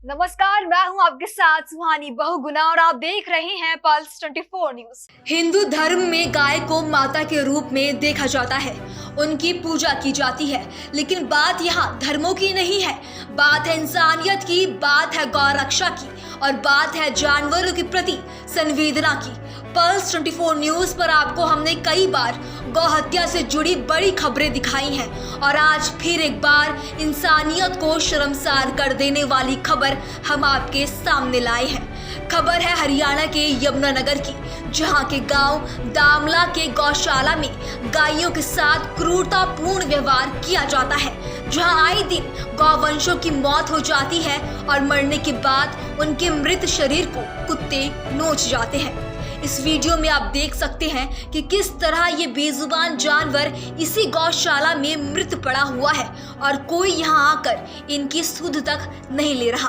नमस्कार, मैं हूं आपके साथ सुहानी बहुगुना और आप देख रहे हैं पल्स 24 न्यूज। हिंदू धर्म में गाय को माता के रूप में देखा जाता है, उनकी पूजा की जाती है। लेकिन बात यहाँ धर्मों की नहीं है, बात है इंसानियत की, बात है गौ रक्षा की और बात है जानवरों के प्रति संवेदना की। पल्स 24 न्यूज पर आपको हमने कई बार गौ हत्या से जुड़ी बड़ी खबरें दिखाई हैं और आज फिर एक बार इंसानियत को शर्मसार कर देने वाली खबर हम आपके सामने लाए हैं। खबर है हरियाणा के यमुनानगर की, जहां के गांव दामला के गौशाला में गायों के साथ क्रूरतापूर्ण व्यवहार किया जाता है, जहां आए दिन गौवंशों की मौत हो जाती है और मरने के बाद उनके मृत शरीर को कुत्ते नोच जाते हैं। इस वीडियो में आप देख सकते हैं कि किस तरह ये बेजुबान जानवर इसी गौशाला में मृत पड़ा हुआ है और कोई यहाँ आकर इनकी सुध तक नहीं ले रहा।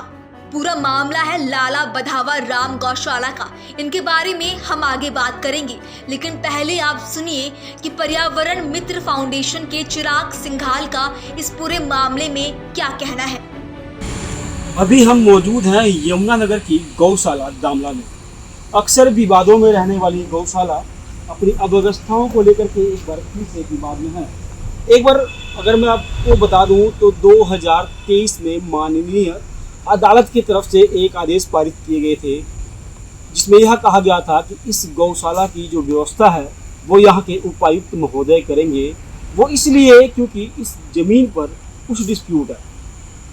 पूरा मामला है लाला बधावा राम गौशाला का। इनके बारे में हम आगे बात करेंगे, लेकिन पहले आप सुनिए कि पर्यावरण मित्र फाउंडेशन के चिराग सिंघाल का इस पूरे मामले में क्या कहना है। अभी हम मौजूद हैं यमुनानगर की गौशाला दामला में। अक्सर विवादों में रहने वाली गौशाला अपनी अव्यवस्थाओं को लेकर के एक बार फिर से विवाद में है। एक बार अगर मैं आपको बता दूं तो 2023 में माननीय अदालत की तरफ से एक आदेश पारित किए गए थे, जिसमें यह कहा गया था कि इस गौशाला की जो व्यवस्था है वो यहाँ के उपायुक्त महोदय करेंगे। वो इसलिए क्योंकि इस ज़मीन पर कुछ डिस्प्यूट है।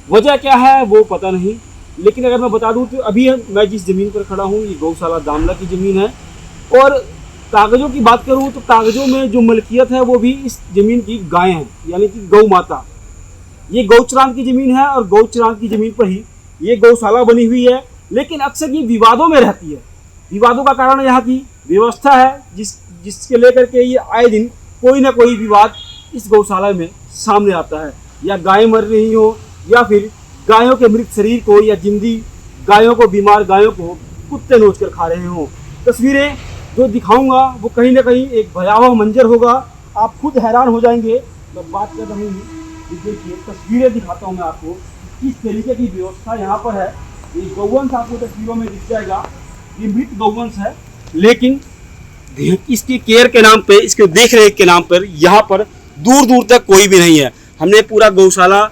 वजह क्या है वो पता नहीं, लेकिन अगर मैं बता दूं तो अभी मैं जिस ज़मीन पर खड़ा हूं ये गौशाला दामला की ज़मीन है और कागज़ों की बात करूं तो कागज़ों में जो मलकियत है वो भी इस ज़मीन की गाय हैं, यानी कि गौ माता। ये गौचरान की ज़मीन है और गौचरान की ज़मीन पर ही ये गौशाला बनी हुई है, लेकिन अक्सर ये विवादों में रहती है। विवादों का कारण यहाँ की व्यवस्था है, जिसके लेकर के ये आए दिन कोई ना कोई विवाद इस गौशाला में सामने आता है। या गाय मर रही हो या फिर गायों के मृत शरीर को या जिंदी गायों को, बीमार गायों को कुत्ते नोच कर खा रहे हों। तस्वीरें जो दिखाऊंगा वो कहीं ना कहीं एक भयावह मंजर होगा, आप खुद हैरान हो जाएंगे। मैं बात कर रही हूँ, देखिए तस्वीरें दिखाता हूँ मैं आपको किस तरीके की व्यवस्था यहाँ पर है। ये गौवंश आपको तस्वीरों में दिख जाएगा, ये मृत गौवंश है, लेकिन इसकी केयर के नाम पे, इसके देख रेख के नाम पर यहाँ पर दूर दूर तक कोई भी नहीं है। हमने पूरा गौशाला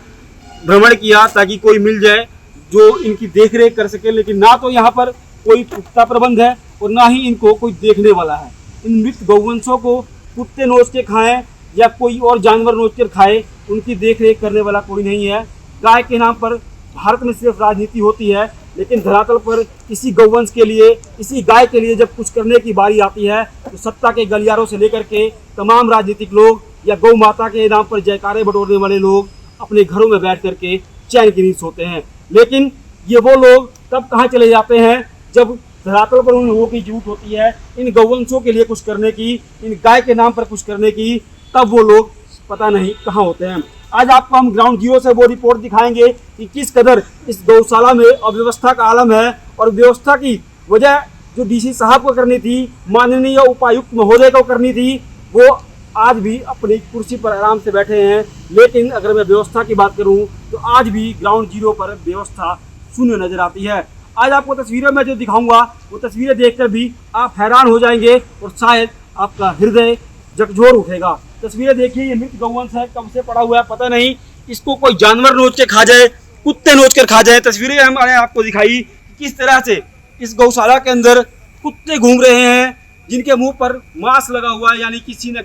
भ्रमण किया ताकि कोई मिल जाए जो इनकी देख रेख कर सके, लेकिन ना तो यहाँ पर कोई पुख्ता प्रबंध है और ना ही इनको कोई देखने वाला है। इन मृत गौवंशों को कुत्ते नोच के खाएं या कोई और जानवर नोच कर खाए, उनकी देख रेख करने वाला कोई नहीं है। गाय के नाम पर भारत में सिर्फ राजनीति होती है, लेकिन धरातल पर इसी गौवंश के लिए, इसी गाय के लिए जब कुछ करने की बारी आती है तो सत्ता के गलियारों से लेकर के तमाम राजनीतिक लोग या गौ माता के नाम पर जयकारे बटोरने वाले लोग अपने घरों में बैठ करके चैन की नींद सोते हैं। लेकिन ये वो लोग तब कहाँ चले जाते हैं जब धरातल पर उन लोगों की जरूरत होती है इन गौवंशों के लिए कुछ करने की, इन गाय के नाम पर कुछ करने की, तब वो लोग पता नहीं कहाँ होते हैं। आज आपको हम ग्राउंड जीरो से वो रिपोर्ट दिखाएंगे कि किस कदर इस गौशाला में अव्यवस्था का आलम है और व्यवस्था की वजह जो डीसी साहब को करनी थी, माननीय उपायुक्त महोदय को करनी थी, वो आज भी अपनी कुर्सी पर आराम से बैठे हैं। लेकिन अगर मैं व्यवस्था की बात करूं तो आज भी ग्राउंड जीरो पर व्यवस्था शून्य नजर आती है। आज आपको तस्वीरों में जो दिखाऊंगा वो तस्वीरें देखकर भी आप हैरान हो जाएंगे और शायद आपका हृदय झकझोर उठेगा। तस्वीरें देखिए, ये मृत गौवंश है, कब से पड़ा हुआ है पता नहीं, इसको कोई जानवर नोच के खा जाए, कुत्ते नोच कर खा जाए। तस्वीरें हमने आपको दिखाई किस तरह से इस गौशाला के अंदर कुत्ते घूम रहे हैं, जिनके मुंह पर मांस लगा हुआ है, यानी किसी न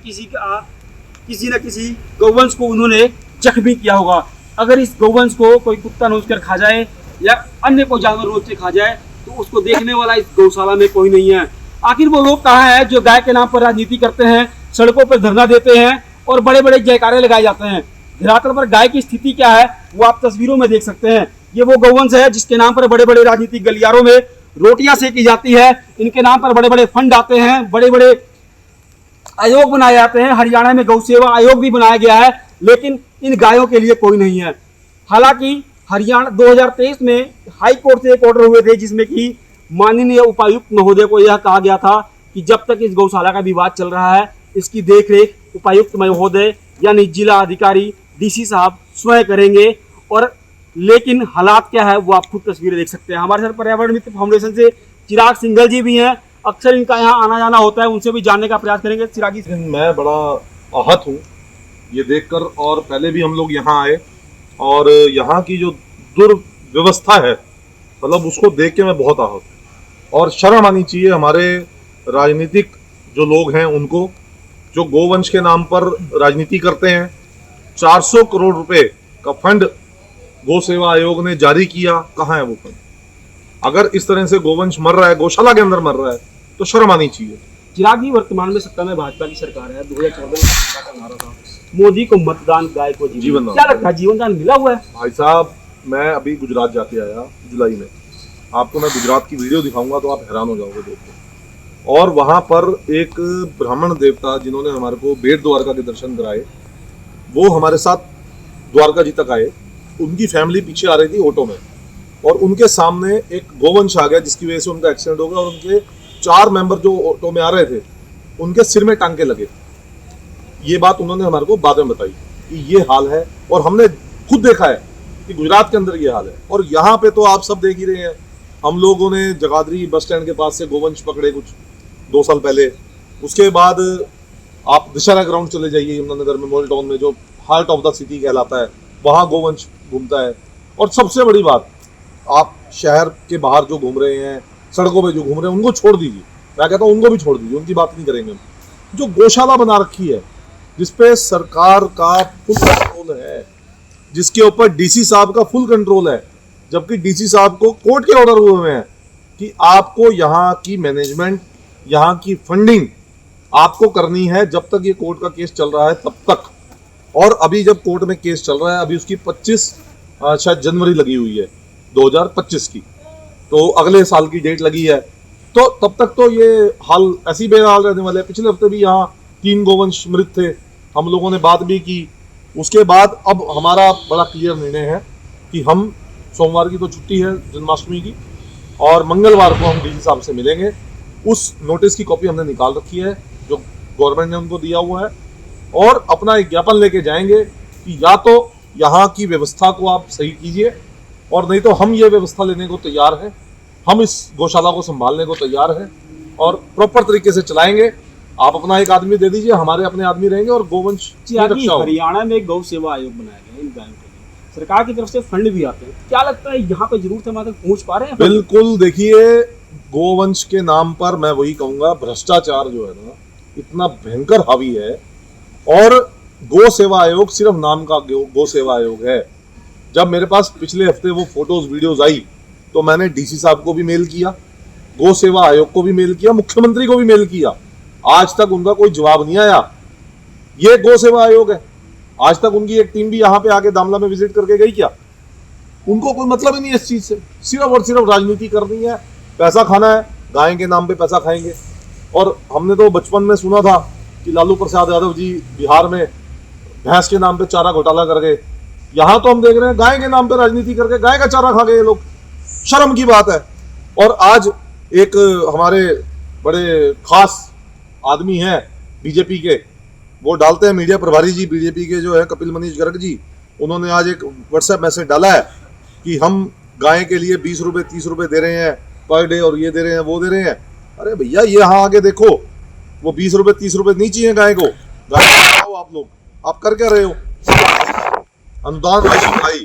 किसी गौवंश को उन्होंने जख्मी किया होगा। अगर इस गौवंश को कोई कुत्ता नोच कर खा जाए या अन्य कोई जानवर नोच के खा जाए तो उसको देखने वाला इस गौशाला में कोई नहीं है। आखिर वो लोग कहाँ हैं जो गाय के नाम पर राजनीति करते हैं, सड़कों पर धरना देते हैं और बड़े बड़े जयकारे लगाए जाते हैं। धरातल पर गाय की स्थिति क्या है वो आप तस्वीरों में देख सकते हैं। ये वो गौवंश है जिसके नाम पर बड़े बड़े राजनीतिक गलियारों में रोटियां सेकी जाती है, इनके नाम पर बड़े बड़े फंड आते हैं, बड़े बड़े आयोग बनाए जाते हैं। हरियाणा में गौ सेवा आयोग भी बनाया गया है, लेकिन इन गायों के लिए कोई नहीं है। हालांकि हरियाणा 2023 में हाई कोर्ट से एक ऑर्डर हुए थे, जिसमें कि माननीय उपायुक्त महोदय को यह कहा गया था कि जब तक इस गौशाला का विवाद चल रहा है इसकी देखरेख उपायुक्त महोदय यानी जिला अधिकारी डीसी साहब स्वयं करेंगे और लेकिन हालात क्या है वो आप खुद तस्वीरें देख सकते हैं। हमारे साथ पर्यावरण मित्र फाउंडेशन से चिराग सिंघल जी भी हैं, अक्सर इनका यहाँ आना जाना होता है, उनसे भी जानने का प्रयास करेंगे। चिराग जी, मैं बड़ा आहत हूँ ये देखकर, और पहले भी हम लोग यहाँ आए और यहाँ की जो दुर्व्यवस्था है मतलब उसको देख के मैं बहुत आहत हूँ। और शर्म आनी चाहिए हमारे राजनीतिक जो लोग हैं उनको, जो गोवंश के नाम पर राजनीति करते हैं। 400 करोड़ रुपए का फंड गौ सेवा आयोग ने जारी किया, कहाँ है वो फंड? अगर इस तरह से गोवंश मर रहा है, गौशाला के अंदर मर रहा है, तो शर्म आनी चाहिए। चिराग जी, वर्तमान में सत्ता में भाजपा की सरकार है, 2014 में भाजपा का नारा था मोदी को मतदान, गाय को जीवन दान। क्या लगता है जीवन दान मिला हुआ है? भाई साहब, मैं अभी गुजरात जाके आया जुलाई में, आपको मैं गुजरात की वीडियो दिखाऊंगा तो आप हैरान हो जाओगे देख के। और वहां पर एक ब्राह्मण देवता जिन्होंने हमारे को बेट द्वारका के दर्शन कराए, वो हमारे साथ द्वारका जी तक आए। उनकी फैमिली पीछे आ रही थी ऑटो में, और उनके सामने एक गोवंश आ गया जिसकी वजह से उनका एक्सीडेंट हो गया, और उनके 4 मेंबर जो ऑटो में आ रहे थे उनके सिर में टांके लगे। ये बात उन्होंने हमारे को बाद में बताई कि ये हाल है, और हमने खुद देखा है कि गुजरात के अंदर ये हाल है। और यहाँ पे तो आप सब देख ही रहे हैं, हम लोगों ने जगाधरी बस स्टैंड के पास से गोवंश पकड़े कुछ 2 साल पहले। उसके बाद आप दशहरा ग्राउंड चले जाइए यमुनानगर में, मॉल टाउन में, जो हार्ट ऑफ द सिटी कहलाता है, वहाँ गोवंश घूमता है। और सबसे बड़ी बात, आप शहर के बाहर जो घूम रहे हैं, सड़कों पे जो घूम रहे हैं, उनको छोड़ दीजिए। मैं कहता हूँ उनको भी छोड़ दीजिए, उनकी बात नहीं करेंगे हम। जो गौशाला बना रखी है जिसपे सरकार का फुल कंट्रोल है, जिसके ऊपर डीसी साहब का फुल कंट्रोल है, जबकि डीसी साहब को कोर्ट के ऑर्डर हुए हुए हैं कि आपको यहाँ की मैनेजमेंट, यहाँ की फंडिंग आपको करनी है जब तक ये कोर्ट का केस चल रहा है तब तक। और अभी जब कोर्ट में केस चल रहा है, अभी उसकी 25 शायद जनवरी लगी हुई है 2025 की, तो अगले साल की डेट लगी है। तो तब तक तो ये हाल ऐसी बेहाल रहने वाले। पिछले हफ्ते भी यहाँ 3 गोवंश मृत थे, हम लोगों ने बात भी की। उसके बाद अब हमारा बड़ा क्लियर निर्णय है कि हम सोमवार की तो छुट्टी है जन्माष्टमी की, और मंगलवार को हम डीसी साहब से मिलेंगे। उस नोटिस की कॉपी हमने निकाल रखी है जो गवर्नमेंट ने उनको दिया हुआ है, और अपना एक ज्ञापन लेके जाएंगे कि या तो यहाँ की व्यवस्था को आप सही कीजिए, और नहीं तो हम ये व्यवस्था लेने को तैयार हैं। हम इस गौशाला को संभालने को तैयार हैं और प्रॉपर तरीके से चलाएंगे। आप अपना एक आदमी दे दीजिए, हमारे अपने आदमी रहेंगे, और गोवंश की रक्षा होगी। हरियाणा में गौ सेवा आयोग बनाया गया इन गायों के लिए, सरकार की तरफ से फंड भी आते हैं। क्या लगता है यहाँ पे जरूर हमारे तक पहुँच पा रहे हैं? बिल्कुल। देखिए, गोवंश के नाम पर मैं वही कहूंगा, भ्रष्टाचार जो है ना इतना भयंकर हावी है। और गौ सेवा आयोग सिर्फ नाम का गौ सेवा आयोग है। जब मेरे पास पिछले हफ्ते वो फोटोज वीडियोज आई तो मैंने डीसी साहब को भी मेल किया, गौ सेवा आयोग को भी मेल किया, मुख्यमंत्री को भी मेल किया। आज तक उनका कोई जवाब नहीं आया। ये गौ सेवा आयोग है। आज तक उनकी एक टीम भी यहाँ पे आके दामला में विजिट करके गई क्या? उनको कोई मतलब ही नहीं है इस चीज से, सिर्फ और सिर्फ राजनीति करनी है, पैसा खाना है, गाय के नाम पे पैसा खाएंगे। और हमने तो बचपन में सुना था कि लालू प्रसाद यादव जी बिहार में भैंस के नाम पे चारा घोटाला कर गए। यहाँ तो हम देख रहे हैं गाय के नाम पे राजनीति करके गाय का चारा खा गए ये लोग। शर्म की बात है। और आज एक हमारे बड़े खास आदमी हैं बीजेपी के, वो डालते हैं, मीडिया प्रभारी जी बीजेपी के जो है कपिल मनीष गर्ग जी, उन्होंने आज एक व्हाट्सएप मैसेज डाला है कि हम गाय के लिए 20 रुपये 30 रुपये दे रहे हैं पर डे, और ये दे रहे हैं वो दे रहे हैं। अरे भैया, ये यहाँ आगे देखो, वो 20 रुपये 30 रुपये नहीं चाहिए गाय को। गाय को आप लोग, आप कर क्या रहे हो? अनुदान राशि बढ़ाई,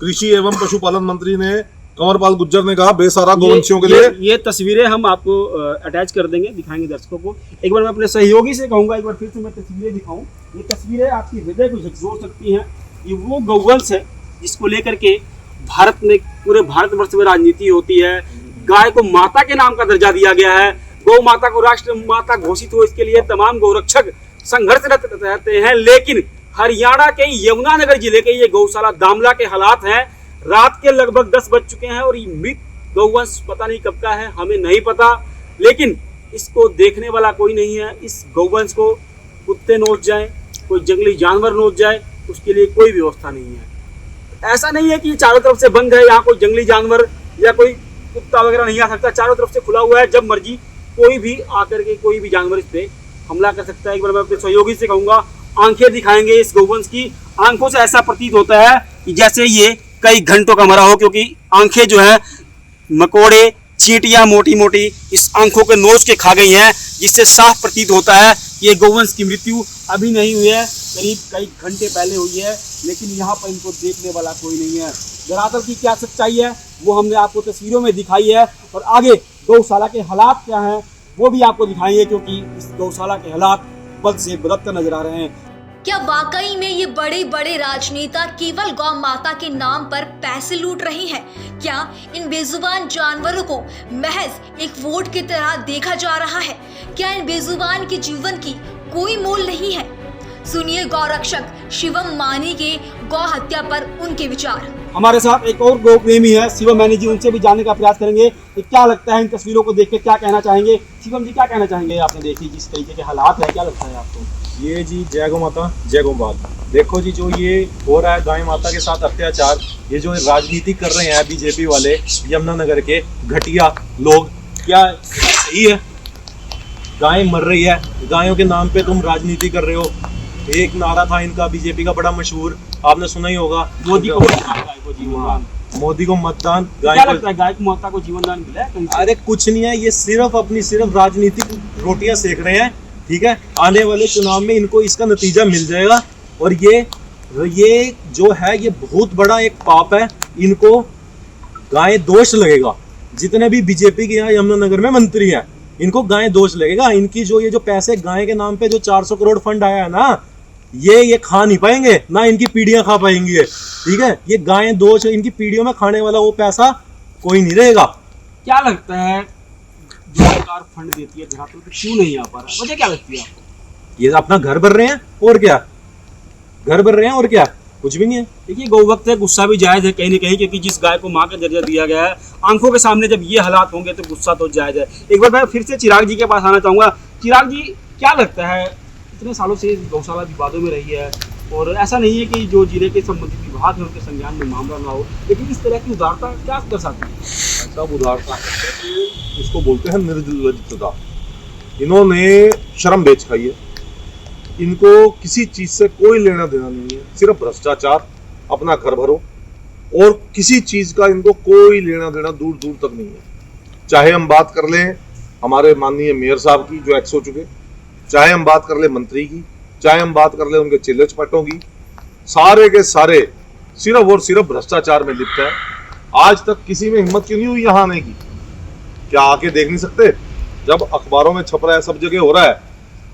कृषि एवं पशुपालन मंत्री ने कंवरपाल गुज्जर ने कहा बेसहारा गोवंशियों के लिए। ये तस्वीरें हम आपको अटैच कर देंगे, दिखाएंगे दर्शकों को। एक बार मैं अपने सहयोगी से कहूंगा, एक बार फिर से मैं तस्वीरें दिखाऊं। ये तस्वीरें आपकी हृदय को झकझोर सकती हैं। ये वो गौवंश है जिसको लेकर के भारत में, पूरे भारतवर्ष में राजनीति होती है। गाय को माता के नाम का दर्जा दिया गया है। गौ माता को राष्ट्र माता घोषित हो, इसके लिए तमाम गौरक्षक संघर्षरत रहते हैं। लेकिन हरियाणा के यमुनानगर जिले के ये गौशाला दामला के हालात हैं। रात के लगभग 10 बज चुके हैं और ये मृत गौवंश पता नहीं कब का है, हमें नहीं पता, लेकिन इसको देखने वाला कोई नहीं है। इस गौवंश को कुत्ते नोच जाए, कोई जंगली जानवर नोच जाए, उसके लिए कोई व्यवस्था नहीं है। ऐसा नहीं है कि चारों तरफ से बंद है, यहाँ कोई जंगली जानवर या कोई कुत्ता वगैरह नहीं आ सकता। चारों तरफ से खुला हुआ है, जब मर्जी कोई भी आकर के कोई भी जानवर इस पे हमला कर सकता है। एक बार मैं अपने सहयोगी से कहूँगा, आंखें दिखाएंगे इस गौवंश की। आंखों से ऐसा प्रतीत होता है कि जैसे ये कई घंटों का मरा हो, क्योंकि आंखें जो है मकोड़े चींटियां मोटी मोटी इस आंखों के नोच के खा गई हैं, जिससे साफ प्रतीत होता है कि ये गौवंश की मृत्यु अभी नहीं हुई है, करीब कई घंटे पहले हुई है, लेकिन यहाँ पर इनको देखने वाला कोई नहीं है। दरअसल की क्या सच्चाई है वो हमने आपको तस्वीरों में दिखाई है, और आगे गौशाला के हालात क्या हैं वो भी आपको दिखाएंगे, क्योंकि इस गौशाला के हालात बद से बदतर नजर आ रहे हैं। क्या वाकई में ये बड़े बड़े राजनेता केवल गौ माता के नाम पर पैसे लूट रहे हैं? क्या इन बेजुबान जानवरों को महज एक वोट की तरह देखा जा रहा है? क्या इन बेजुबान के जीवन की कोई मोल नहीं है? सुनिए गौरक्षक शिवम मानी के गौ हत्या पर उनके विचार। हमारे साथ एक और गौ प्रेमी है शिवम मानी जी, उनसे भी जानने का प्रयास करेंगे कि क्या लगता है इन तस्वीरों को देख के, क्या कहना चाहेंगे। शिवम जी, क्या कहना चाहेंगे? आपने देखी जिस तरीके के हालात है, क्या लगता है आपको? ये जी जय गौ माता जय गोपाल। देखो जी, जो ये हो रहा है गाय माता के साथ अत्याचार, ये जो राजनीति कर रहे हैं बीजेपी वाले यमुनानगर के घटिया लोग, क्या सही है? गाय मर रही है, गायों के नाम पे तुम राजनीति कर रहे हो। एक नारा था इनका बीजेपी का बड़ा मशहूर, आपने सुना ही होगा, मोदी को जीवनदान, मोदी को मतदान, क्या लगता है गाय को माता को जीवनदान मिला है कहीं से? अरे कुछ नहीं है, ये सिर्फ अपनी राजनीतिक रोटियां सेक रहे हैं, ठीक है। आने वाले चुनाव में इनको इसका नतीजा मिल जाएगा, और ये जो है ये बहुत बड़ा एक पाप है, इनको गाय दोष लगेगा। जितने भी बीजेपी के यहाँ यमुनानगर में मंत्री हैं, इनको गाय दोष लगेगा। इनकी जो ये जो पैसे गाय के नाम पे जो 400 करोड़ फंड आया है ना, ये खा नहीं पाएंगे, ना इनकी पीढ़ियां खा पाएंगी, ठीक है। ये गाय दोष, इनकी पीढ़ियों में खाने वाला वो पैसा कोई नहीं रहेगा। क्या लगता है जो सरकार फंड देती है धरातल पे क्यों नहीं आ पा रहा? वजह क्या लगती है आपको? ये अपना घर भर रहे हैं, और क्या घर भर रहे हैं, और क्या, कुछ भी नहीं है। देखिए गौ वक्त है, गुस्सा भी जायज है कहीं ना कहीं, क्योंकि जिस गाय को माँ का दर्जा दिया गया है, आंखों के सामने जब ये हालात होंगे तो गुस्सा तो जायज है। एक बार मैं फिर से चिराग जी के पास आना चाहूँगा। चिराग जी, क्या लगता है, इतने सालों से गौशाला विवादों में रही है, और ऐसा नहीं है कि जो जिले के संबंधित विभाग है उनके संज्ञान में मामला ना हो, लेकिन इस तरह की उदारता क्या दर्शाती है? ऐसा उदारता है, इसको बोलते हैं निर्लज्जता। इन्होंने शर्म बेच खाई है, इनको किसी चीज से कोई लेना देना नहीं है, सिर्फ भ्रष्टाचार, अपना घर भरो, और किसी चीज का इनको कोई लेना देना दूर दूर तक नहीं है। चाहे हम बात कर लें हमारे माननीय मेयर साहब की जो एक्स हो चुके, चाहे हम बात कर ले मंत्री की, चाहे हम बात कर ले उनके चिल्ले चपटों की, सारे के सारे सिर्फ और सिर्फ भ्रष्टाचार में लिप्त है। आज तक किसी में हिम्मत क्यों नहीं हुई यहाँ आने की? क्या आके देख नहीं सकते? जब अखबारों में छप रहा है, सब जगह हो रहा है।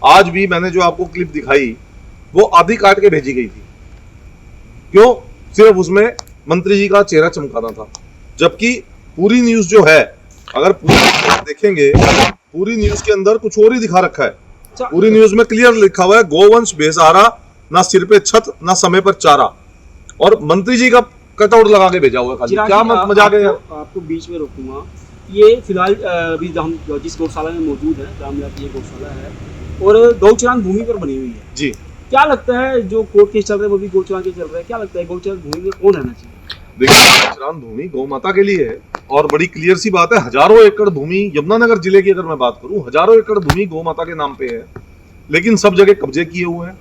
आज भी मैंने जो आपको क्लिप दिखाई वो आधी काट के भेजी गई थी। क्यों? सिर्फ उसमें मंत्री जी का चेहरा चमकाना था, जबकि पूरी न्यूज जो है, अगर पूरी देखेंगे, पूरी न्यूज के अंदर कुछ और ही दिखा रखा है। पूरी न्यूज में क्लियर लिखा हुआ है गोवंश बेसहारा, ना सिर पे छत ना समय पर चारा, और मंत्री जी का कटआउट लगा के भेजा हुआ है। क्या मजाक है? आपको बीच में रोकूंगा। ये फिलहाल अभी हम जिस गौशाला में मौजूद है, रामलाल की ये गौशाला है, और गौचरान भूमि पर बनी हुई है जी। क्या लगता है जो कोर्ट केस चल रहे हैं वो भी गौचरान के चल रहे हैं, क्या लगता है गौचरान भूमि में कौन रहना चाहिए? देखिए, गौचरान भूमि गौ माता के लिए है, और बड़ी क्लियर सी बात है, हजारों एकड़ भूमि यमुनानगर जिले की अगर मैं बात करूं, हजारों एकड़ भूमि गौ माता के नाम पे है, लेकिन सब जगह कब्जे किए हुए हैं।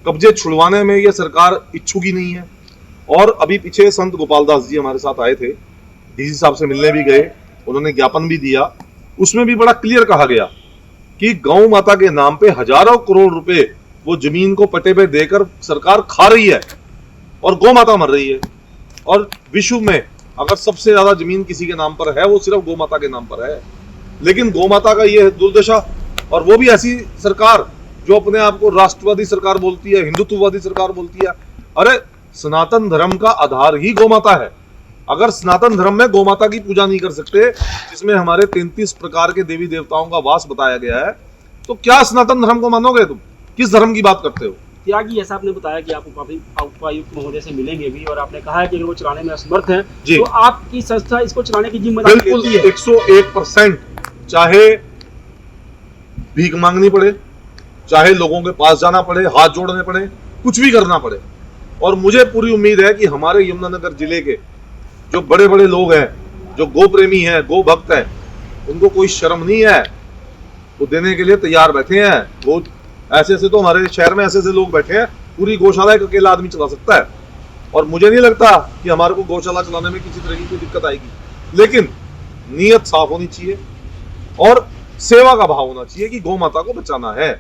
कब्जे छुड़वाने में ये सरकार इच्छुक ही नहीं है। और अभी पीछे संत गोपाल दास जी हमारे साथ आए थे, डीसी साहब से मिलने भी गए, उन्होंने ज्ञापन भी दिया, उसमें भी बड़ा क्लियर कहा गया कि गौ माता के नाम पे हजारों करोड़ रुपए वो जमीन को पट्टे पे देकर सरकार खा रही है, और गौ माता मर रही है। और विश्व में अगर सबसे ज्यादा जमीन किसी के नाम पर है वो सिर्फ गौ माता के नाम पर है, लेकिन गौ माता का ये दुर्दशा, और वो भी ऐसी सरकार जो अपने आप को राष्ट्रवादी सरकार बोलती है, हिंदुत्ववादी सरकार बोलती है। अरे सनातन धर्म का आधार ही गौ माता है। अगर सनातन धर्म में गौ माता की पूजा नहीं कर सकते, जिसमें हमारे 33 प्रकार के देवी देवताओं का वास बताया गया है, तो क्या सनातन धर्म को मानोगे तुम? किस धर्म की बात करते हो? त्यागी, ऐसा आपने बताया कि आप उपायुक्त महोदय से मिलेंगे भी, और आपने कहा है कि अगर वो चलाने में असमर्थ हैं तो आपकी संस्था इसको चलाने की जिम्मेदारी लेती है। 101%, चाहे भीख मांगनी पड़े, चाहे लोगों के पास जाना पड़े, हाथ जोड़ने पड़े, कुछ भी करना पड़े। और मुझे पूरी उम्मीद है कि हमारे यमुनानगर जिले के जो बड़े बड़े लोग हैं, जो गो प्रेमी हैं, गो भक्त हैं, उनको कोई शर्म नहीं है, वो देने के लिए तैयार बैठे हैं। वो ऐसे तो हमारे शहर में ऐसे लोग बैठे हैं, पूरी गौशाला एक अकेला आदमी चला सकता है। और मुझे नहीं लगता कि हमारे को गौशाला चलाने में किसी तरह की कोई दिक्कत आएगी, लेकिन नीयत साफ होनी चाहिए और सेवा का भाव होना चाहिए कि गौ माता को बचाना है,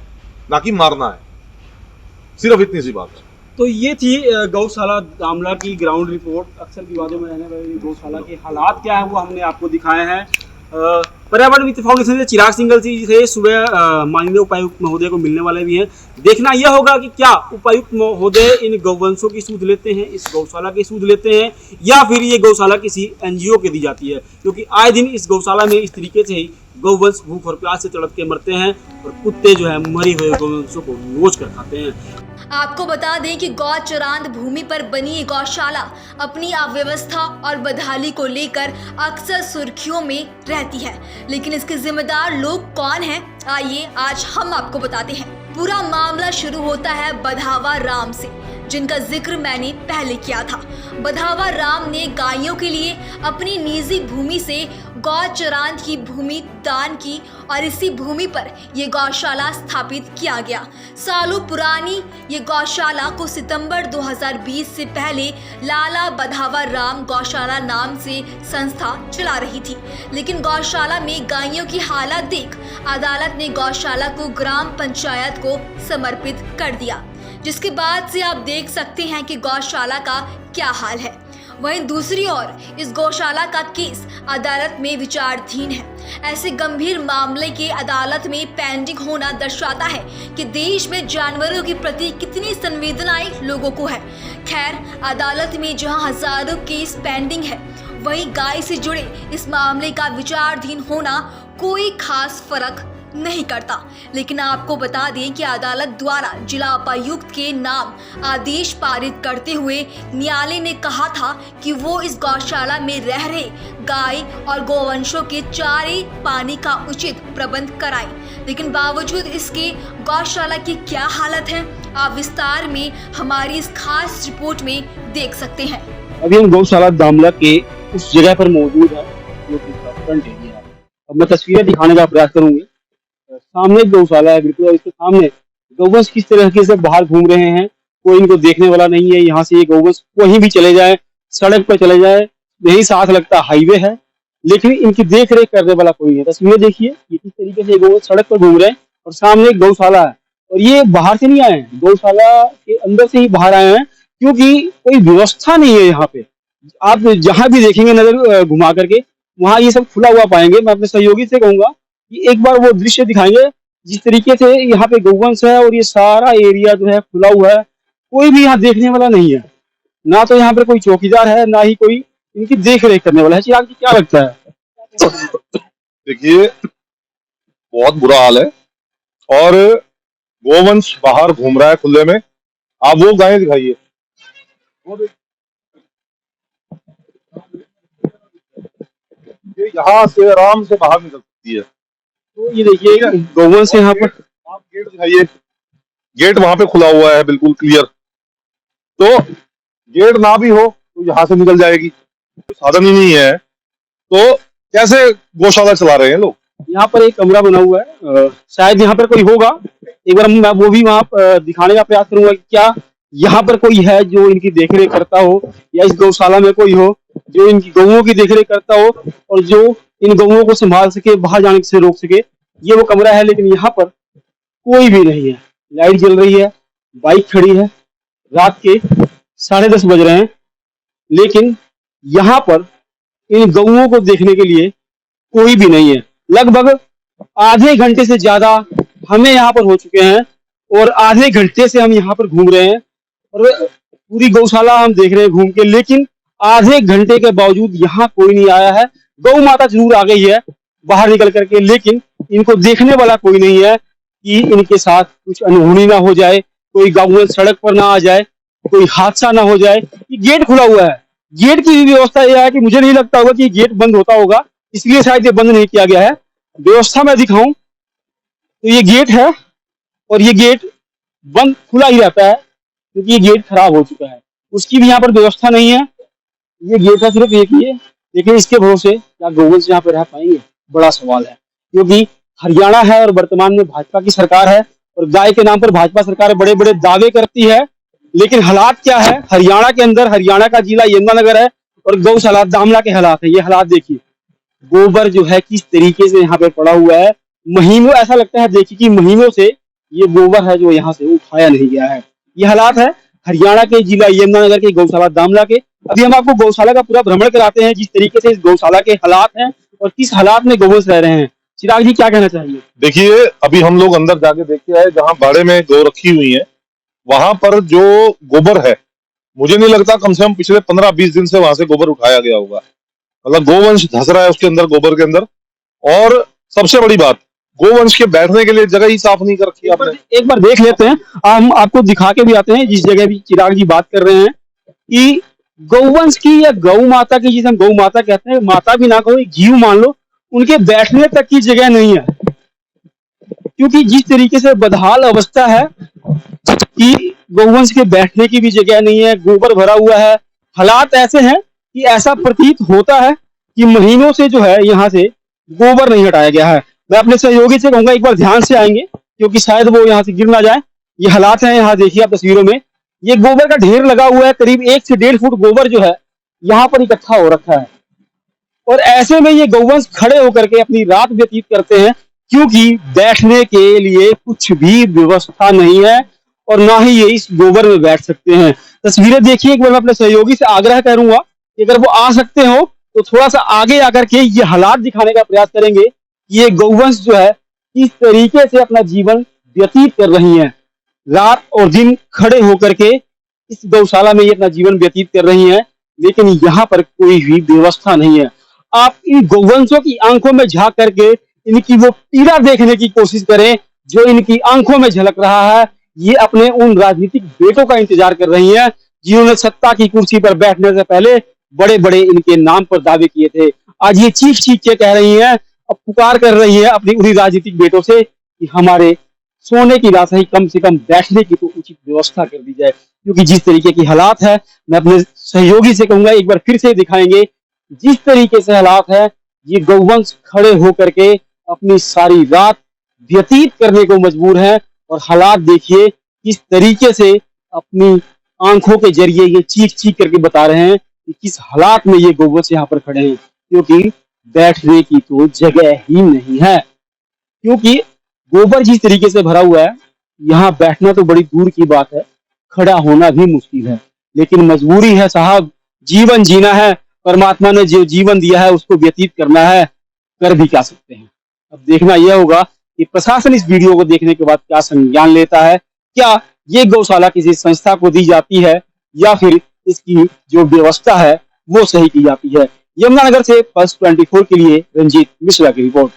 ना कि मारना है। सिर्फ इतनी सी बात है। तो ये थी गौशाला दामला की ग्राउंड रिपोर्ट। अक्सर विवादों में रहने वाली गौशाला के हालात क्या है वो हमने आपको दिखाए हैं। पर्यावरण मित्र फाउंडेशन से चिराग सिंघल जी से सुबह माननीय उपायुक्त महोदय को मिलने वाले भी हैं। देखना यह होगा कि क्या उपायुक्त महोदय इन गौवंशों की सूद लेते हैं, इस गौशाला की सूद लेते हैं, या फिर ये गौशाला किसी एनजीओ के दी जाती है, क्योंकि आए दिन इस गौशाला में इस तरीके से ही गौवंश भूख और प्यास से तड़प के मरते हैं और कुत्ते जो है मरी हुए गौवंशों को नोच कर खाते हैं। आपको बता दें कि गौचरांत भूमि पर बनी ये गौशाला अपनी अव्यवस्था और बदहाली को लेकर अक्सर सुर्खियों में रहती है, लेकिन इसके जिम्मेदार लोग कौन हैं? आइए आज हम आपको बताते हैं। पूरा मामला शुरू होता है बधावा राम से, जिनका जिक्र मैंने पहले किया था। बधावा राम ने गायों के लिए अपनी निजी भूमि से गौचरांत की भूमि दान की और इसी भूमि पर यह गौशाला स्थापित किया गया। सालों पुरानी ये गौशाला को सितंबर 2020 से पहले लाला बधावा राम गौशाला नाम से संस्था चला रही थी, लेकिन गौशाला में गायों की हालत देख अदालत ने गौशाला को ग्राम पंचायत को समर्पित कर दिया, जिसके बाद से आप देख सकते हैं कि गौशाला का क्या हाल है। वहीं दूसरी ओर इस गौशाला का केस अदालत में विचाराधीन है। ऐसे गंभीर मामले के अदालत में पेंडिंग होना दर्शाता है कि देश में जानवरों के प्रति कितनी संवेदनाएं लोगों को है। खैर, अदालत में जहां हजारों केस पेंडिंग है, वहीं गाय से जुड़े इस मामले का विचाराधीन होना कोई खास फर्क नहीं करता। लेकिन आपको बता दें कि अदालत द्वारा जिला उपायुक्त के नाम आदेश पारित करते हुए न्यायालय ने कहा था कि वो इस गौशाला में रह रहे गाय और गौवंशों के चारे पानी का उचित प्रबंध कराएं, लेकिन बावजूद इसके गौशाला की क्या हालत है, आप विस्तार में हमारी इस खास रिपोर्ट में देख सकते हैं। अभी हम गौशाला दामला के उस जगह पर मौजूद है जो कि फ्रंट एरिया है। अब मैं तस्वीरें दिखाने का प्रयास करूंगी। सामने गौशाला है बिल्कुल, और इसके सामने गौवंश किस तरीके से बाहर घूम रहे हैं, कोई इनको देखने वाला नहीं है। यहाँ से ये गौवंश कहीं भी चले जाए, सड़क पर चले जाए, यही साथ लगता हाईवे है, लेकिन इनकी देख रेख करने वाला कोई है। तस्वीरें देखिए, ये किस तरीके से गौवंश सड़क पर घूम रहे हैं और सामने एक गौशाला है, और ये बाहर से नहीं आए हैं, गौशाला के अंदर से ही बाहर आए हैं, क्योंकि कोई व्यवस्था नहीं है यहाँ पे। आप जहाँ भी देखेंगे नजर घुमा करके, वहाँ ये सब खुला हुआ पाएंगे। मैं अपने सहयोगी से कहूंगा कि एक बार वो दृश्य दिखाएंगे जिस तरीके से यहाँ पे गौवंश है और ये सारा एरिया जो है खुला हुआ है, कोई भी यहाँ देखने वाला नहीं है। ना तो यहाँ पे कोई चौकीदार है, ना ही कोई इनकी देख रेख करने वाला है। चिराग जी, क्या लगता है? देखिए, बहुत बुरा हाल है और गोवंश बाहर घूम रहा है खुले में। आप वो गायें दिखाइए, ये यहाँ से आराम से बाहर निकल सकती है। तो ये देखिए गौवंश यहाँ पर, आप गेट दिखाइए, गेट वहां पे खुला हुआ है बिल्कुल क्लियर। तो गेट ना भी हो तो यहाँ से निकल जाएगी, साधन ही नहीं है, तो कैसे गौशाला चला रहे हैं लोग? यहाँ पर एक कमरा बना हुआ है, शायद यहाँ पर कोई होगा। एक बार मैं वो भी वहाँ दिखाने का प्रयास करूंगा कि क्या यहाँ पर कोई है जो इनकी देखरेख करता हो, या इस गौशाला में कोई हो जो इनकी गौओं की देखरेख करता हो और जो इन गौओं को संभाल सके, बाहर जाने से रोक सके। ये वो कमरा है, लेकिन यहाँ पर कोई भी नहीं है। लाइट जल रही है, बाइक खड़ी है, रात के 10:30 बज रहे हैं, लेकिन यहाँ पर इन गौओं को देखने के लिए कोई भी नहीं है। लगभग आधे घंटे से ज्यादा हमें यहाँ पर हो चुके हैं और आधे घंटे से हम यहाँ पर घूम रहे हैं और पूरी गौशाला हम देख रहे हैं घूम के, लेकिन आधे घंटे के बावजूद यहाँ कोई नहीं आया है। गौ माता जरूर आ गई है बाहर निकल करके, लेकिन इनको देखने वाला कोई नहीं है कि इनके साथ कुछ अनहोनी ना हो जाए, कोई गौ सड़क पर ना आ जाए, कोई हादसा ना हो जाए। ये गेट खुला हुआ है, गेट की भी व्यवस्था यह है कि मुझे नहीं लगता होगा कि गेट बंद होता होगा, इसलिए शायद ये बंद नहीं किया गया है। व्यवस्था मैं दिखाऊं तो ये गेट है और ये गेट बंद खुला ही रहता है क्योंकि ये गेट खराब हो चुका है, उसकी भी यहाँ पर व्यवस्था नहीं है। ये गेट है सिर्फ एक ही है, लेकिन इसके भरोसे क्या गौवंश यहाँ पे रह पाएंगे, बड़ा सवाल है। क्योंकि हरियाणा है और वर्तमान में भाजपा की सरकार है और गाय के नाम पर भाजपा सरकार बड़े बड़े दावे करती है, लेकिन हालात क्या है हरियाणा के अंदर, हरियाणा का जिला यमुनानगर है और गौशाला दामला के हालात है। ये हालात देखिए, गोबर जो है किस तरीके से यहाँ पे पड़ा हुआ है। महीनों, ऐसा लगता है देखिए कि महीनों से ये गोबर है जो यहाँ से उठाया नहीं गया है। ये हालात है हरियाणा के जिला यमुनानगर के गौशाला दामला के। अभी हम आपको गौशाला का पूरा भ्रमण कराते हैं, जिस तरीके से इस गौशाला के हालात हैं और किस हालात में गौवंश रह रहे हैं। चिराग जी क्या कहना चाहिए? देखिए, अभी हम लोग अंदर जाके देख के आए, जहाँ बाड़े में गौ रखी हुई है, वहां पर जो गोबर है, मुझे नहीं लगता कम से कम पिछले 15-20 दिन से वहां से गोबर उठाया गया होगा। मतलब गोवंश धस रहा है उसके अंदर, गोबर के अंदर। और सबसे बड़ी बात, गोवंश के बैठने के लिए जगह ही साफ नहीं कर रखी है आपने। एक बार देख लेते हैं, हम आपको दिखा के भी आते हैं जिस जगह भी चिराग जी बात कर रहे हैं कि गौवंश की या गौ माता की, जिसे हम गौ माता कहते हैं, माता भी ना कहो, एक जीव मान लो, उनके बैठने तक की जगह नहीं है। क्योंकि जिस तरीके से बदहाल अवस्था है कि गौवंश के बैठने की भी जगह नहीं है, गोबर भरा हुआ है। हालात ऐसे हैं कि ऐसा प्रतीत होता है कि महीनों से जो है यहाँ से गोबर नहीं हटाया गया है। मैं अपने सहयोगी से कहूंगा एक बार ध्यान से आएंगे, क्योंकि शायद वो यहाँ से गिर ना जाए। ये हालात हैं, यहाँ देखिए आप तस्वीरों में, ये गोबर का ढेर लगा हुआ है। करीब 1 से 1.5 फुट गोबर जो है यहाँ पर इकट्ठा हो रखा है। और ऐसे में ये गौवंश खड़े होकर के अपनी रात व्यतीत करते हैं, क्योंकि बैठने के लिए कुछ भी व्यवस्था नहीं है और ना ही ये इस गोबर में बैठ सकते हैं। तस्वीरें देखिए एक बार। मैं अपने सहयोगी से आग्रह करूंगा कि अगर वो आ सकते हो तो थोड़ा सा आगे आकर के ये हालात दिखाने का प्रयास करेंगे कि ये गौवंश जो है किस तरीके से अपना जीवन व्यतीत कर रही हैं। रात और दिन खड़े होकर के इस गौशाला में ये अपना जीवन व्यतीत कर रही हैं, लेकिन यहाँ पर कोई भी व्यवस्था नहीं है। आप इन गौवंशों की आंखों में झांक करके इनकी वो पीड़ा देखने की कोशिश करें जो इनकी आंखों में झलक रहा है। ये अपने उन राजनीतिक बेटों का इंतजार कर रही हैं जिन्होंने सत्ता की कुर्सी पर बैठने से पहले बड़े बड़े इनके नाम पर दावे किए थे। आज ये चीख चीख के कह रही हैं, अब पुकार कर रही है अपनी उन्हीं राजनीतिक बेटों से कि हमारे सोने की रात ही कम से कम बैठने की तो उचित व्यवस्था कर दी जाए। क्योंकि जिस तरीके की हालात है, मैं अपने सहयोगी से कहूंगा एक बार फिर से दिखाएंगे, जिस तरीके से हालात है, ये गौवंश खड़े होकर के अपनी सारी रात व्यतीत करने को मजबूर है। और हालात देखिए किस तरीके से अपनी आंखों के जरिए ये चीख चीख करके बता रहे हैं कि किस हालात में ये गौवंश यहाँ पर खड़े हैं, क्योंकि बैठने की तो जगह ही नहीं है। क्योंकि गोबर जिस तरीके से भरा हुआ है, यहाँ बैठना तो बड़ी दूर की बात है, खड़ा होना भी मुश्किल है। लेकिन मजबूरी है साहब, जीवन जीना है, परमात्मा ने जो जीवन दिया है उसको व्यतीत करना है, कर भी क्या सकते हैं। अब देखना यह होगा कि प्रशासन इस वीडियो को देखने के बाद क्या संज्ञान लेता है। क्या ये गौशाला किसी संस्था को दी जाती है या फिर इसकी जो व्यवस्था है वो सही की जाती है। यमुनानगर से पल्स 24 के लिए रंजीत मिश्रा की रिपोर्ट।